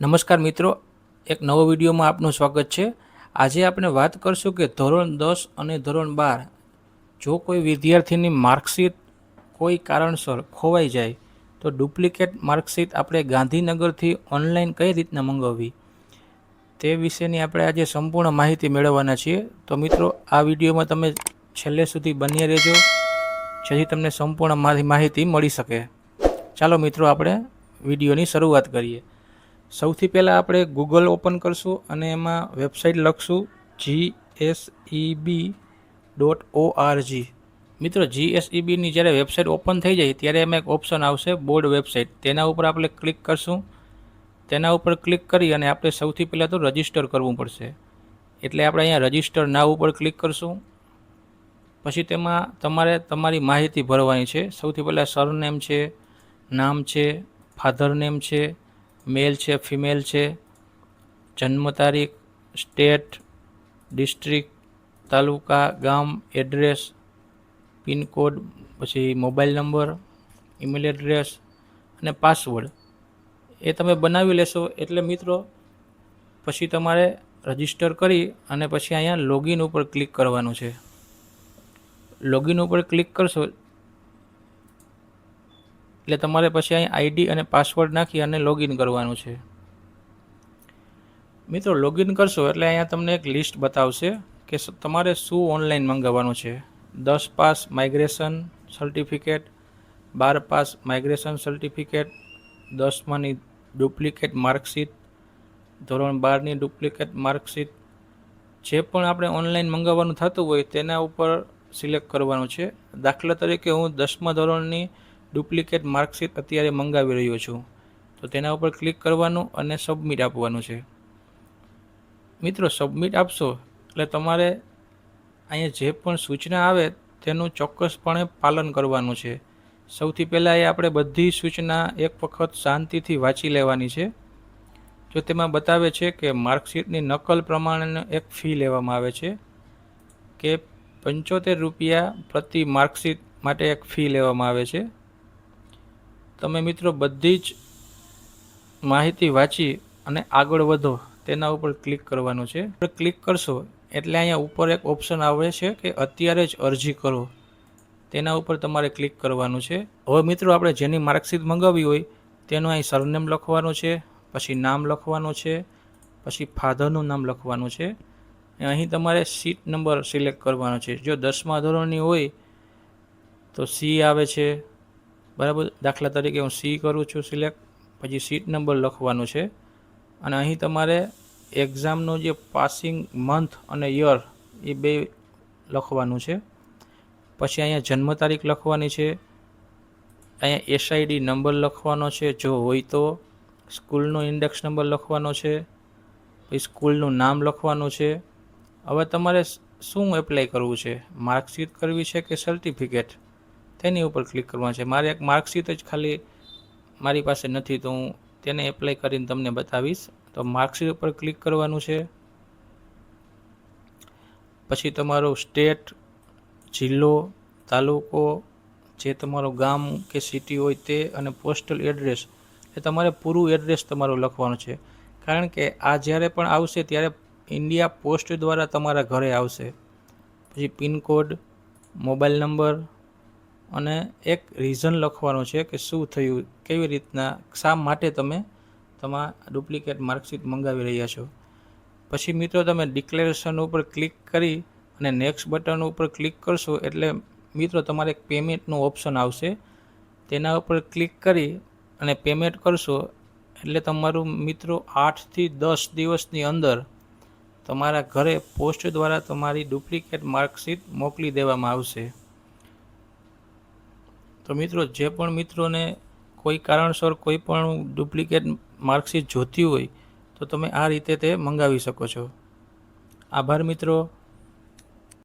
નમસ્કાર મિત્રો, એક નવો વિડીયોમાં આપનું સ્વાગત છે। આજે આપણે વાત કરશું કે ધોરણ 10 અને ધોરણ 12 જો કોઈ વિદ્યાર્થીની માર્કશીટ કોઈ કારણસર ખોવાઈ જાય તો ડુપ્લિકેટ માર્કશીટ આપણે ગાંધીનગરથી ઓનલાઈન કઈ રીતના મંગાવવી તે વિશેની આપણે આજે સંપૂર્ણ માહિતી મેળવવાના છીએ। તો મિત્રો, આ વિડીયોમાં તમે છેલ્લે સુધી બન્યા રહેજો જેથી તમને સંપૂર્ણ માહિતી મળી શકે। ચાલો મિત્રો, આપણે વિડીયોની શરૂઆત કરીએ। સૌથી પહેલાં આપણે ગૂગલ ઓપન કરશું અને એમાં વેબસાઇટ લખશું GSEB.org। મિત્રો, GSEBની જ્યારે વેબસાઇટ ઓપન થઈ જાય ત્યારે એમાં એક ઓપ્શન આવશે બોર્ડ વેબસાઇટ, તેના ઉપર આપણે ક્લિક કરશું। તેના ઉપર ક્લિક કરી અને આપણે સૌથી પહેલાં તો રજિસ્ટર કરવું પડશે, એટલે આપણે અહીંયા રજિસ્ટર નાવ ઉપર ક્લિક કરશું। પછી તેમાં તમારે તમારી માહિતી ભરવાની છે। સૌથી પહેલાં સરનેમ છે, નામ છે, ફાધર નેમ છે, મેલ છે, ફિમેલ છે, જન્મ તારીખ, સ્ટેટ, ડિસ્ટ્રિક્ટ, તાલુકા, ગામ, એડ્રેસ, પિનકોડ, પછી મોબાઈલ નંબર, ઈમેલ એડ્રેસ અને પાસવર્ડ એ તમે બનાવી લેશો। એટલે મિત્રો, પછી તમારે રજિસ્ટર કરી અને પછી અહીંયા લોગિન ઉપર ક્લિક કરવાનું છે। લોગિન ઉપર ક્લિક કરશો એટલે તમારે પછી અહીં આઈડી અને પાસવર્ડ નાખી અને લોગિન કરવાનું છે। મિત્રો, લોગિન કરશો એટલે અહીંયા તમને એક લિસ્ટ બતાવશે કે તમારે શું ઓનલાઈન મંગાવવાનું છે। 10 pass migration certificate, 12 pass migration certificate, 10માની ડુપ્લિકેટ માર્કશીટ, ધોરણ 12ની ડુપ્લિકેટ માર્કશીટ, જે પણ આપણે ઓનલાઈન મંગાવવાનું થતું હોય તેના ઉપર સિલેક્ટ કરવાનું છે। દાખલા તરીકે હું 10મા ધોરણની ડુપ્લિકેટ માર્કશીટ અત્યારે મંગાવી રહ્યો છું, તો તેના ઉપર ક્લિક કરવાનું અને સબમિટ આપવાનું છે। મિત્રો, સબમિટ આપશો એટલે તમારે અહીંયા જે પણ સૂચના આવે તેનું ચોક્કસપણે પાલન કરવાનું છે। સૌથી પહેલાં એ આપણે બધી સૂચના એક વખત શાંતિથી વાંચી લેવાની છે। જો તેમાં બતાવે છે કે માર્કશીટની નકલ પ્રમાણે એક ફી લેવામાં આવે છે કે 75 રૂપિયા પ્રતિ માર્કશીટ માટે એક ફી લેવામાં આવે છે। તમે મિત્રો બધી જ માહિતી વાંચી અને આગળ વધો તેના ઉપર ક્લિક કરવાનું છે। ક્લિક કરશો એટલે અહીંયા ઉપર એક ઓપ્શન આવે છે કે અત્યારે જ અરજી કરો, તેના ઉપર તમારે ક્લિક કરવાનું છે। હવે મિત્રો, આપણે જેની માર્કશીટ મંગાવી હોય તેનું અહીં સરનેમ લખવાનું છે, પછી નામ લખવાનું છે, પછી ફાધરનું નામ લખવાનું છે। અહીં તમારે સીટ નંબર સિલેક્ટ કરવાનો છે। જો 10મા ધોરણની હોય તો સી આવે છે, બરાબર। દાખલા તરીકે હું સી કરું છું સિલેક્ટ, પછી સીટ નંબર લખવાનું છે અને અહીં તમારે એક્ઝામનો જે પાસિંગ મંથ અને યર એ બે લખવાનું છે। પછી અહીંયા જન્મ તારીખ લખવાની છે, અહીંયા એસઆઈડી નંબર લખવાનો છે જો હોય તો, સ્કૂલનો ઇન્ડેક્સ નંબર લખવાનો છે, પછી સ્કૂલનું નામ લખવાનું છે। હવે તમારે શું એપ્લાય કરવું છે, માર્કશીટ કરવી છે કે સર્ટિફિકેટ, તેની ઉપર ક્લિક કરવાનું છે। મારે એક માર્કશીટ જ ખાલી મારી પાસે નથી, તો હું તેને એપ્લાય કરીને તમને બતાવીશ। તો માર્કશીટ ઉપર ક્લિક કરવાનું છે। પછી તમારો સ્ટેટ, જિલ્લો, તાલુકો, જે તમારું ગામ કે સિટી હોય તે, અને પોસ્ટલ એડ્રેસ એ તમારે પૂરું એડ્રેસ તમારું લખવાનું છે। કારણ કે આ જ્યારે પણ આવશે ત્યારે ઇન્ડિયા પોસ્ટ દ્વારા તમારા ઘરે આવશે। પછી પિનકોડ, મોબાઈલ નંબર અને એક રીઝન લખવાનું છે કે શું થયું, કેવી રીતના, શા માટે તમે તમારા ડુપ્લિકેટ માર્કશીટ મંગાવી રહ્યા છો। પછી મિત્રો, તમે ડિક્લેરેશન ઉપર ક્લિક કરી અને નેક્સ્ટ બટન ઉપર ક્લિક કરશો એટલે મિત્રો તમારે એક પેમેન્ટનું ઓપ્શન આવશે, તેના ઉપર ક્લિક કરી અને પેમેન્ટ કરશો એટલે તમારું મિત્રો 8 થી 10 દિવસની અંદર તમારા ઘરે પોસ્ટ દ્વારા તમારી ડુપ્લિકેટ માર્કશીટ મોકલી દેવામાં આવશે। તો મિત્રો, જે પણ મિત્રોને કોઈ કારણસર કોઈ પણ ડુપ્લિકેટ માર્કશીટ જોતી હોય તો તમે આ રીતે તે મંગાવી શકો છો। આભાર મિત્રો।